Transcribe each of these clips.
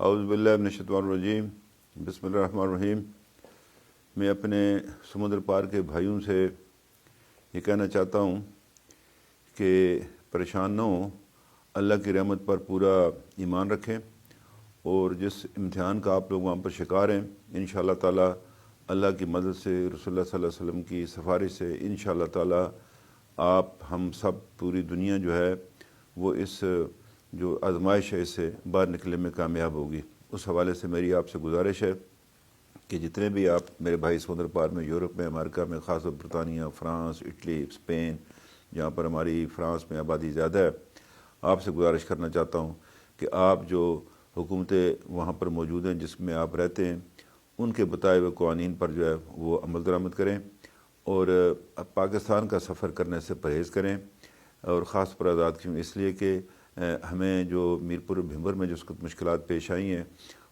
اعوذ باللہ من الشیطان الرجیم، بسم اللہ الرحمن الرحیم۔ میں اپنے سمندر پار کے بھائیوں سے یہ کہنا چاہتا ہوں کہ پریشان نہ ہوں، اللہ کی رحمت پر پورا ایمان رکھیں، اور جس امتحان کا آپ لوگ وہاں پر شکار ہیں، انشاءاللہ تعالی اللہ کی مدد سے، رسول اللہ صلی اللہ علیہ وسلم کی سفارش سے انشاءاللہ تعالی آپ ہم سب پوری دنیا جو ہے وہ اس جو آزمائش ہے اس سے باہر نکلنے میں کامیاب ہوگی۔ اس حوالے سے میری آپ سے گزارش ہے کہ جتنے بھی آپ میرے بھائی سمندر پار میں، یورپ میں، امریکہ میں، خاص طور برطانیہ، فرانس، اٹلی، اسپین، جہاں پر ہماری فرانس میں آبادی زیادہ ہے، آپ سے گزارش کرنا چاہتا ہوں کہ آپ جو حکومتیں وہاں پر موجود ہیں جس میں آپ رہتے ہیں، ان کے بتائے ہوئے قوانین پر جو ہے وہ عمل درآمد کریں، اور پاکستان کا سفر کرنے سے پرہیز کریں، اور خاص پر آزاد کشمیر اس لیے کہ ہمیں جو میرپور بھمبر میں جو مشکلات پیش آئی ہیں،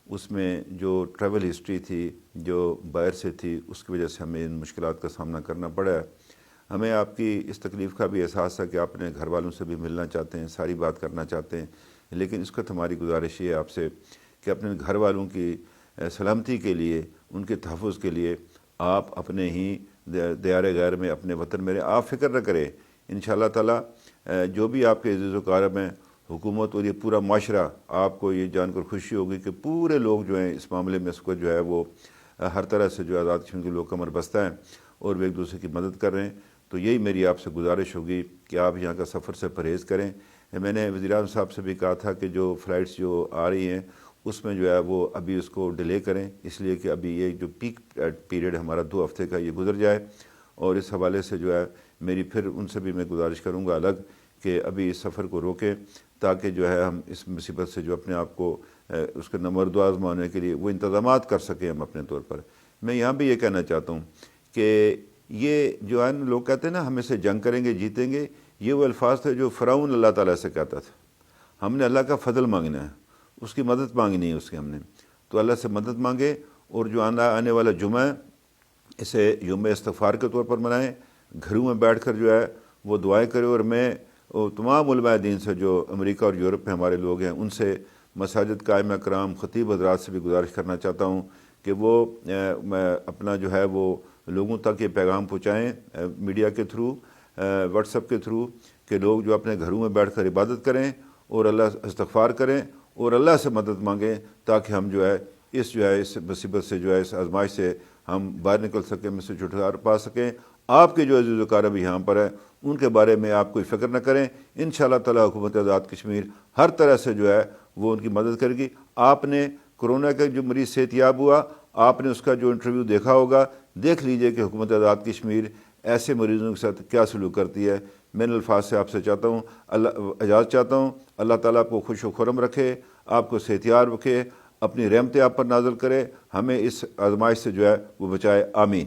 اس میں جو ٹریول ہسٹری تھی جو باہر سے تھی، اس کی وجہ سے ہمیں ان مشکلات کا سامنا کرنا پڑا ہے۔ ہمیں آپ کی اس تکلیف کا بھی احساس ہے کہ آپ اپنے گھر والوں سے بھی ملنا چاہتے ہیں، ساری بات کرنا چاہتے ہیں، لیکن اس وقت ہماری گزارش یہ ہے آپ سے کہ اپنے گھر والوں کی سلامتی کے لیے، ان کے تحفظ کے لیے آپ اپنے ہی دیار غیر میں، اپنے وطن میں آپ فکر نہ کریں۔ انشاءاللہ تعالی جو بھی آپ کے عزیز و اقارب ہیں، حکومت اور یہ پورا معاشرہ، آپ کو یہ جان کر خوشی ہوگی کہ پورے لوگ جو ہیں اس معاملے میں اس کو جو ہے وہ ہر طرح سے جو آزاد کشمیر کے لوگ کمر بستہ ہیں اور وہ ایک دوسرے کی مدد کر رہے ہیں۔ تو یہی میری آپ سے گزارش ہوگی کہ آپ یہاں کا سفر سے پرہیز کریں۔ میں نے وزیر اعظم صاحب سے بھی کہا تھا کہ جو فلائٹس جو آ رہی ہیں اس میں جو ہے وہ ابھی اس کو ڈیلے کریں، اس لیے کہ ابھی یہ جو پیک پیریڈ ہمارا 2 ہفتے کا یہ گزر جائے، اور اس حوالے سے جو ہے میری پھر ان سے بھی میں گزارش کروں گا الگ کہ ابھی اس سفر کو روکیں، تاکہ جو ہے ہم اس مصیبت سے جو اپنے آپ کو اس کے نمبر آزمانے کے لیے وہ انتظامات کر سکیں ہم اپنے طور پر۔ میں یہاں بھی یہ کہنا چاہتا ہوں کہ یہ جو ہے لوگ کہتے ہیں نا ہم اسے جنگ کریں گے، جیتیں گے، یہ وہ الفاظ تھے جو فرعون اللہ تعالیٰ سے کہتا تھا۔ ہم نے اللہ کا فضل مانگنا ہے، اس کی مدد مانگنی ہے، اس کی ہم نے تو اللہ سے مدد مانگے، اور جو آنے والا جمعہ ہے اسے یوم استغفار کے طور پر منائیں، گھروں میں بیٹھ کر جو ہے وہ دعائیں کریں، اور میں تمام علماء دین سے جو امریکہ اور یورپ میں ہمارے لوگ ہیں ان سے، مساجد قائمہ کرام، خطیب حضرات سے بھی گزارش کرنا چاہتا ہوں کہ وہ اپنا جو ہے وہ لوگوں تک یہ پیغام پہنچائیں میڈیا کے تھرو، واٹس ایپ کے تھرو، کہ لوگ جو اپنے گھروں میں بیٹھ کر عبادت کریں اور اللہ استغفار کریں اور اللہ سے مدد مانگیں، تاکہ ہم جو ہے اس مصیبت سے جو ہے اس آزمائش سے ہم باہر نکل سکیں، میں سے چھٹکارا پا سکیں۔ آپ کے جو عزیز و اقارب یہاں پر ہیں ان کے بارے میں آپ کوئی فکر نہ کریں، انشاءاللہ تعالی حکومت آزاد کشمیر ہر طرح سے جو ہے وہ ان کی مدد کرے گی۔ آپ نے کرونا کا جو مریض صحت یاب ہوا، آپ نے اس کا جو انٹرویو دیکھا ہوگا، دیکھ لیجئے کہ حکومت آزاد کشمیر ایسے مریضوں کے ساتھ کیا سلوک کرتی ہے۔ میں نے الفاظ سے آپ سے چاہتا ہوں، اجازت چاہتا ہوں، اللہ تعالیٰ آپ کو خوش و خرم رکھے، آپ کو صحت یاب رکھے، اپنی رحمتیں آپ پر نازل کرے، ہمیں اس آزمائش سے جو ہے وہ بچائے، آمین۔